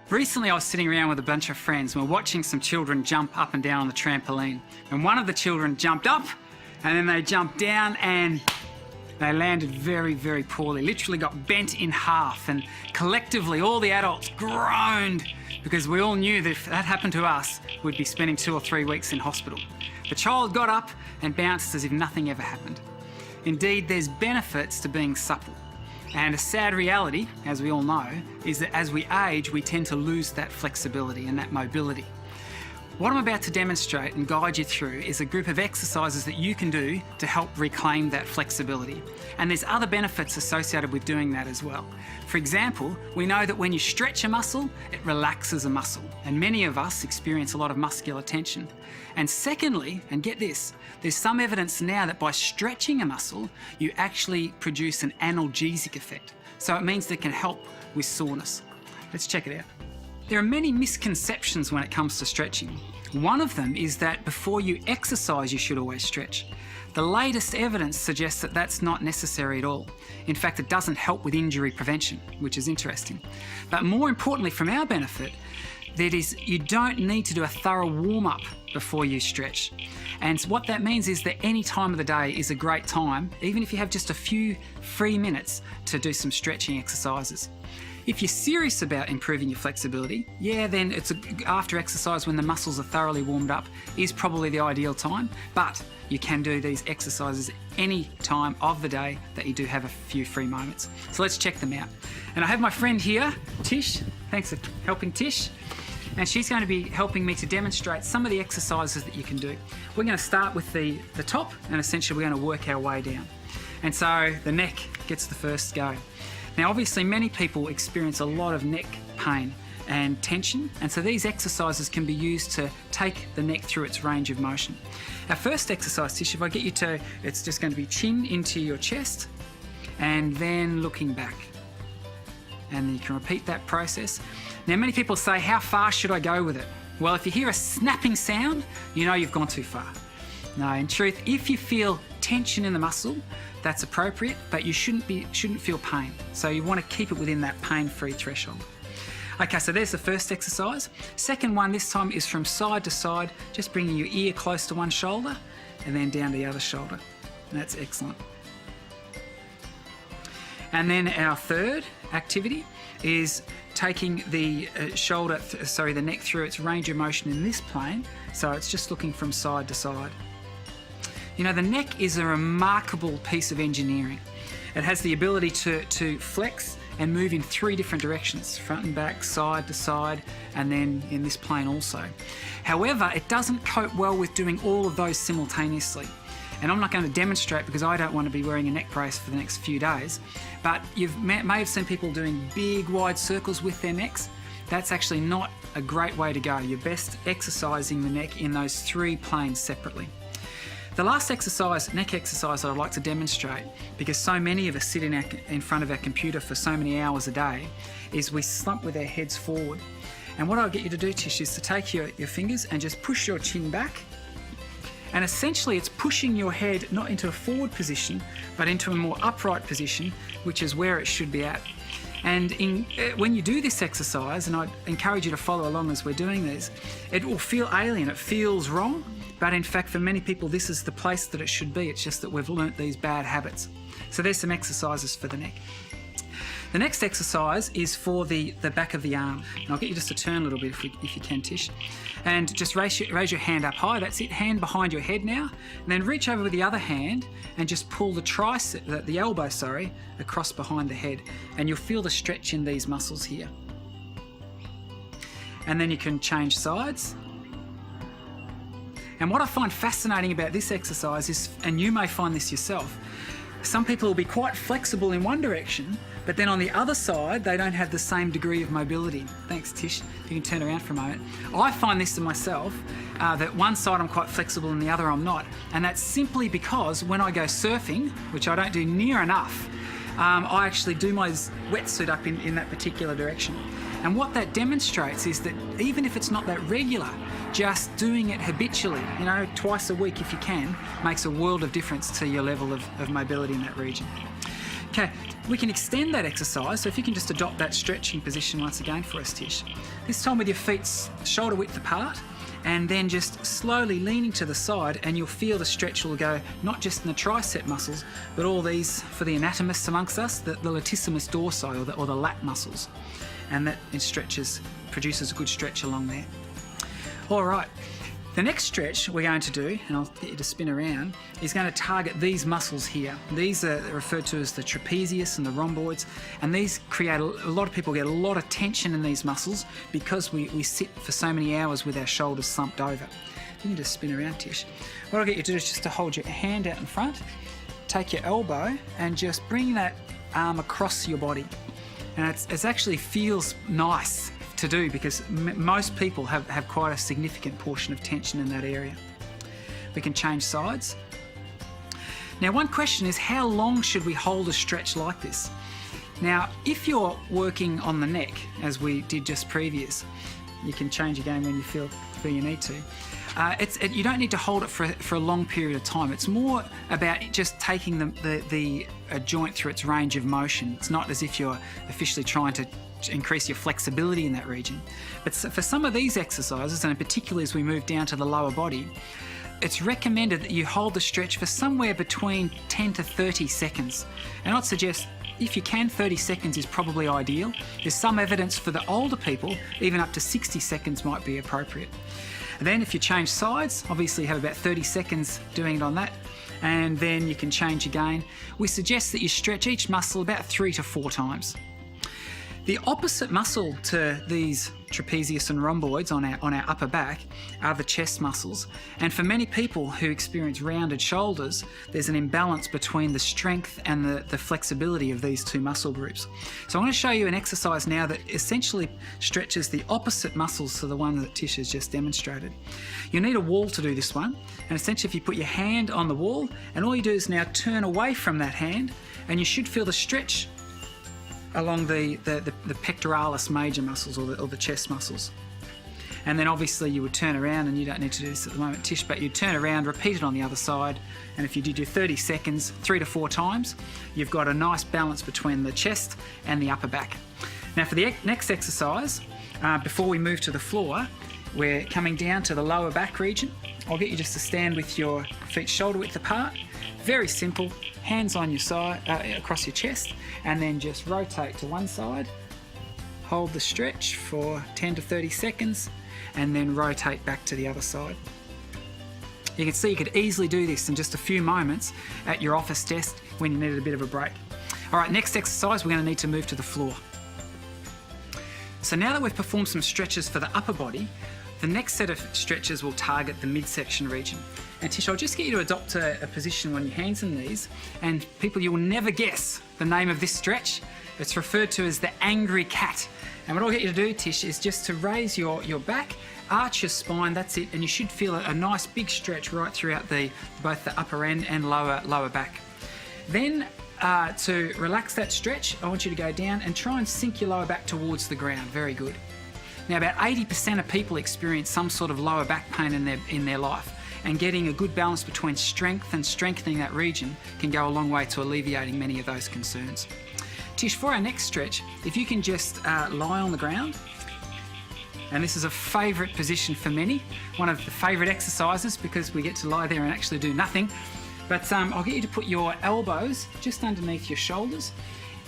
Recently I was sitting around with a bunch of friends and we're watching some children jump up and down on the trampoline. And one of the children jumped up and then they jumped down and they landed very, very poorly, literally got bent in half, and collectively all the adults groaned because we all knew that if that happened to us, we'd be spending 2 or 3 weeks in hospital. The child got up and bounced as if nothing ever happened. Indeed, there's benefits to being supple. And a sad reality, as we all know, is that as we age, we tend to lose that flexibility and that mobility. What I'm about to demonstrate and guide you through is a group of exercises that you can do to help reclaim that flexibility. And there's other benefits associated with doing that as well. For example, we know that when you stretch a muscle, it relaxes a muscle. And many of us experience a lot of muscular tension. And secondly, and get this, there's some evidence now that by stretching a muscle, you actually produce an analgesic effect. So it means that it can help with soreness. Let's check it out. There are many misconceptions when it comes to stretching. One of them is that before you exercise, you should always stretch. The latest evidence suggests that that's not necessary at all. In fact, it doesn't help with injury prevention, which is interesting. But more importantly, from our benefit, that is, you don't need to do a thorough warm-up before you stretch. And what that means is that any time of the day is a great time, even if you have just a few free minutes to do some stretching exercises. If you're serious about improving your flexibility, then it's after exercise when the muscles are thoroughly warmed up is probably the ideal time, but you can do these exercises any time of the day that you do have a few free moments. So let's check them out. And I have my friend here, Tish. Thanks for helping, Tish. And she's going to be helping me to demonstrate some of the exercises that you can do. We're going to start with the top, and essentially we're going to work our way down. And so the neck gets the first go. Now obviously many people experience a lot of neck pain and tension, and so these exercises can be used to take the neck through its range of motion. Our first exercise, Tish, if I get you to, it's just going to be chin into your chest and then looking back. And then you can repeat that process. Now many people say, how far should I go with it? Well, if you hear a snapping sound, you know you've gone too far. No, in truth, if you feel tension in the muscle, that's appropriate, but you shouldn't feel pain. So you want to keep it within that pain-free threshold. Okay, so there's the first exercise. Second one this time is from side to side, just bringing your ear close to one shoulder and then down to the other shoulder. That's excellent. And then our third activity is taking the the neck through its range of motion in this plane. So it's just looking from side to side. You know, the neck is a remarkable piece of engineering. It has the ability to flex and move in 3 different directions, front and back, side to side, and then in this plane also. However, it doesn't cope well with doing all of those simultaneously. And I'm not going to demonstrate because I don't want to be wearing a neck brace for the next few days, but you may have seen people doing big wide circles with their necks. That's actually not a great way to go. You're best exercising the neck in those 3 planes separately. The last exercise, neck exercise, that I'd like to demonstrate, because so many of us sit in front of our computer for so many hours a day, is we slump with our heads forward. And what I'll get you to do, Tish, is to take your fingers and just push your chin back. And essentially it's pushing your head not into a forward position, but into a more upright position, which is where it should be at. And when you do this exercise, and I encourage you to follow along as we're doing this, it will feel alien, it feels wrong, but in fact for many people this is the place that it should be. It's just that we've learnt these bad habits. So there's some exercises for the neck. The next exercise is for the back of the arm. And I'll get you just to turn a little bit if you can, Tish. And just raise your hand up high. That's it, hand behind your head now. And then reach over with the other hand and just pull the elbow, across behind the head. And you'll feel the stretch in these muscles here. And then you can change sides. And what I find fascinating about this exercise is, and you may find this yourself, some people will be quite flexible in one direction, but then on the other side, they don't have the same degree of mobility. Thanks, Tish. If you can turn around for a moment. I find this to myself, that one side I'm quite flexible and the other I'm not. And that's simply because when I go surfing, which I don't do near enough, I actually do my wetsuit up in that particular direction. And what that demonstrates is that even if it's not that regular, just doing it habitually, twice a week if you can, makes a world of difference to your level of mobility in that region. Okay, we can extend that exercise, so if you can just adopt that stretching position once again for us, Tish. This time with your feet shoulder width apart, and then just slowly leaning to the side, and you'll feel the stretch will go not just in the tricep muscles, but all these, for the anatomists amongst us, the latissimus dorsi, or the lat muscles. And that produces a good stretch along there. All right. The next stretch we're going to do, and I'll get you to spin around, is going to target these muscles here. These are referred to as the trapezius and the rhomboids, and these create a lot of people get a lot of tension in these muscles because we sit for so many hours with our shoulders slumped over. You can just spin around, Tish. What I'll get you to do is just to hold your hand out in front, take your elbow, and just bring that arm across your body. And it actually feels nice to do because most people have quite a significant portion of tension in that area. We can change sides. Now, one question is, how long should we hold a stretch like this? Now, if you're working on the neck, as we did just previous, you can change again when you feel you need to. You don't need to hold it for a long period of time. It's more about just taking the joint through its range of motion. It's not as if you're officially trying to increase your flexibility in that region. But for some of these exercises, and particularly as we move down to the lower body, it's recommended that you hold the stretch for somewhere between 10 to 30 seconds. And I'd suggest, if you can, 30 seconds is probably ideal. There's some evidence for the older people, even up to 60 seconds might be appropriate. And then if you change sides, obviously you have about 30 seconds doing it on that, and then you can change again. We suggest that you stretch each muscle about 3 to 4 times. The opposite muscle to these trapezius and rhomboids on our upper back are the chest muscles. And for many people who experience rounded shoulders, there's an imbalance between the strength and the flexibility of these two muscle groups. So I want to show you an exercise now that essentially stretches the opposite muscles to the one that Tish has just demonstrated. You'll need a wall to do this one. And essentially if you put your hand on the wall, and all you do is now turn away from that hand, and you should feel the stretch along the pectoralis major muscles, or the chest muscles. And then obviously you would turn around, and you don't need to do this at the moment, Tish, but you'd turn around, repeat it on the other side, and if you did your 30 seconds 3 to 4 times, you've got a nice balance between the chest and the upper back. Now for the next exercise, before we move to the floor, we're coming down to the lower back region. I'll get you just to stand with your feet shoulder width apart. Very simple, hands on your side, across your chest, and then just rotate to one side, hold the stretch for 10 to 30 seconds, and then rotate back to the other side. You can see you could easily do this in just a few moments at your office desk when you needed a bit of a break. All right, next exercise, we're going to need to move to the floor. So now that we've performed some stretches for the upper body, the next set of stretches will target the midsection region. And Tish, I'll just get you to adopt a position on your hands and knees, and people, you will never guess the name of this stretch. It's referred to as the angry cat. And what I'll get you to do, Tish, is just to raise your back, arch your spine, that's it, and you should feel a nice big stretch right throughout both the upper end and lower back. Then to relax that stretch, I want you to go down and try and sink your lower back towards the ground. Very good. Now, about 80% of people experience some sort of lower back pain in their life, and getting a good balance between strength and strengthening that region can go a long way to alleviating many of those concerns. Tish, for our next stretch, if you can just lie on the ground, and this is a favourite position for many, one of the favourite exercises because we get to lie there and actually do nothing, but I'll get you to put your elbows just underneath your shoulders,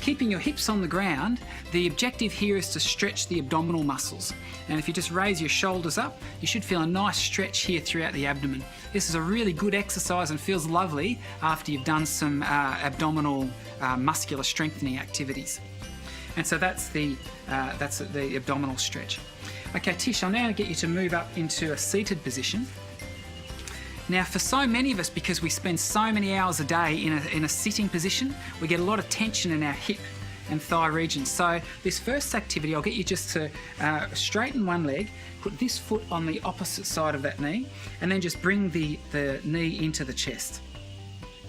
keeping your hips on the ground. The objective here is to stretch the abdominal muscles. And if you just raise your shoulders up, you should feel a nice stretch here throughout the abdomen. This is a really good exercise and feels lovely after you've done some abdominal muscular strengthening activities. And so that's the abdominal stretch. Okay, Tish, I'll now get you to move up into a seated position. Now, for so many of us, because we spend so many hours a day in a sitting position, we get a lot of tension in our hip and thigh regions. So this first activity, I'll get you just to straighten one leg, put this foot on the opposite side of that knee, and then just bring the knee into the chest.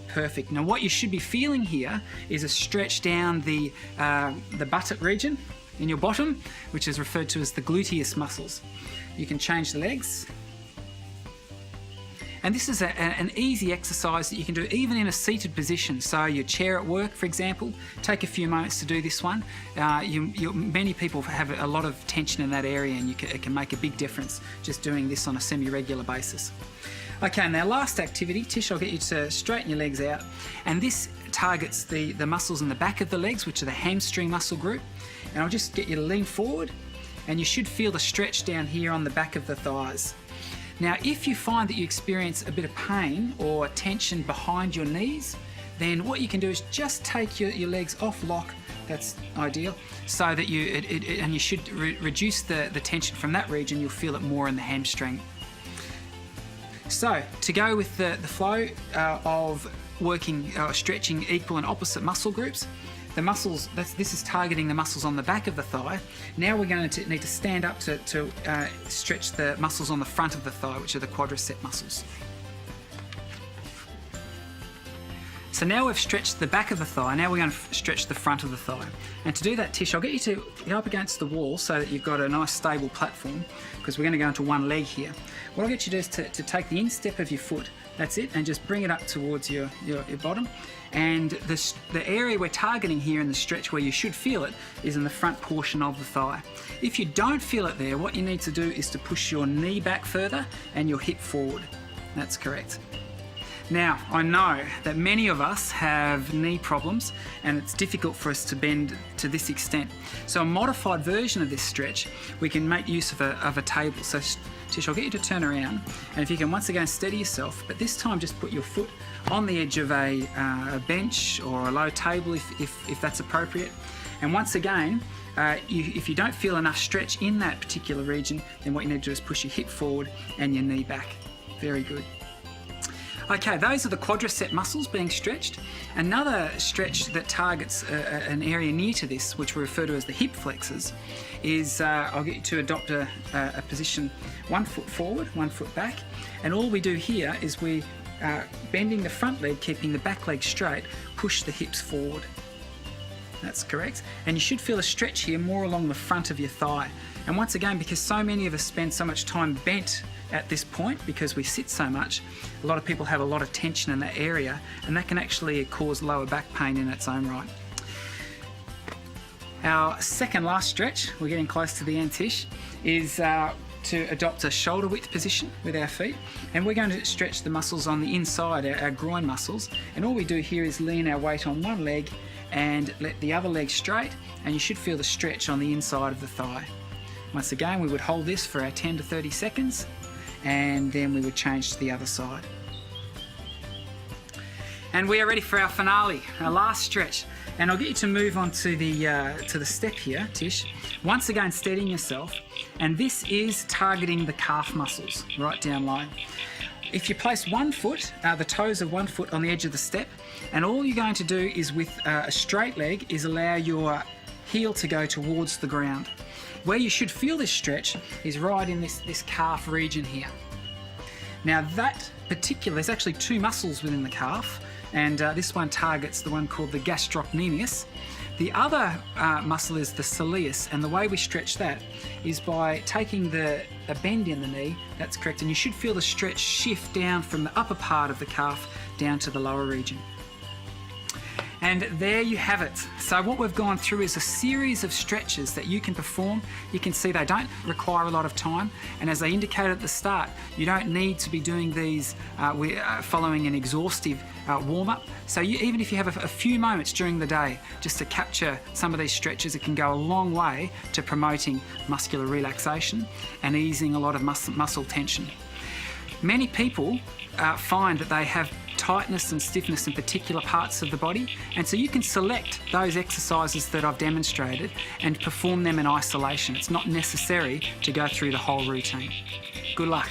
Perfect. Now what you should be feeling here is a stretch down the buttock region in your bottom, which is referred to as the gluteus muscles. You can change the legs. And this is an easy exercise that you can do even in a seated position. So your chair at work, for example, take a few moments to do this one. Many people have a lot of tension in that area, and it can make a big difference just doing this on a semi-regular basis. Okay, now last activity, Tish, I'll get you to straighten your legs out. And this targets the muscles in the back of the legs, which are the hamstring muscle group. And I'll just get you to lean forward, and you should feel the stretch down here on the back of the thighs. Now, if you find that you experience a bit of pain or tension behind your knees, then what you can do is just take your legs off lock. That's ideal, so that you should reduce the tension from that region. You'll feel it more in the hamstring. So, to go with the flow of working, stretching equal and opposite muscle groups, the muscles, this is targeting the muscles on the back of the thigh. Now we're going to need to stand up to stretch the muscles on the front of the thigh, which are the quadricep muscles. So now we've stretched the back of the thigh, now we're going to stretch the front of the thigh. And to do that, Tish, I'll get you to go up against the wall so that you've got a nice stable platform, because we're going to go into one leg here. What I'll get you to do is to take the instep of your foot, that's it, and just bring it up towards your bottom. And the area we're targeting here in the stretch where you should feel it is in the front portion of the thigh. If you don't feel it there, what you need to do is to push your knee back further and your hip forward. That's correct. Now, I know that many of us have knee problems and it's difficult for us to bend to this extent. So a modified version of this stretch, we can make use of a table. So Tish, I'll get you to turn around, and if you can once again steady yourself, but this time just put your foot on the edge of a bench or a low table if that's appropriate. And once again, if you don't feel enough stretch in that particular region, then what you need to do is push your hip forward and your knee back. Very good. Okay, those are the quadricep muscles being stretched. Another stretch that targets an area near to this, which we refer to as the hip flexors, is I'll get you to adopt a position 1 foot forward, 1 foot back. And all we do here is we, bending the front leg, keeping the back leg straight, push the hips forward. That's correct. And you should feel a stretch here more along the front of your thigh. And once again, because so many of us spend so much time bent at this point because we sit so much, a lot of people have a lot of tension in that area, and that can actually cause lower back pain in its own right. Our second last stretch, we're getting close to the end, Tish, is to adopt a shoulder width position with our feet, and we're going to stretch the muscles on the inside, our groin muscles, and all we do here is lean our weight on one leg and let the other leg straight, and you should feel the stretch on the inside of the thigh. Once again, we would hold this for our 10 to 30 seconds, and then we would change to the other side. And we are ready for our finale, our last stretch. And I'll get you to move on to the step here, Tish. Once again, steadying yourself. And this is targeting the calf muscles, right down low. If you place 1 foot, the toes of 1 foot on the edge of the step, and all you're going to do is with a straight leg is allow your heel to go towards the ground. Where you should feel this stretch is right in this calf region here. Now that particular, there's actually 2 muscles within the calf, and this one targets the one called the gastrocnemius. The other muscle is the soleus, and the way we stretch that is by taking a bend in the knee, that's correct, and you should feel the stretch shift down from the upper part of the calf down to the lower region. And there you have it. So what we've gone through is a series of stretches that you can perform. You can see they don't require a lot of time, and as I indicated at the start, you don't need to be doing these following an exhaustive warm-up. So even if you have a few moments during the day just to capture some of these stretches, it can go a long way to promoting muscular relaxation and easing a lot of muscle tension. Many people find that they have tightness and stiffness in particular parts of the body, and so you can select those exercises that I've demonstrated and perform them in isolation. It's not necessary to go through the whole routine. Good luck.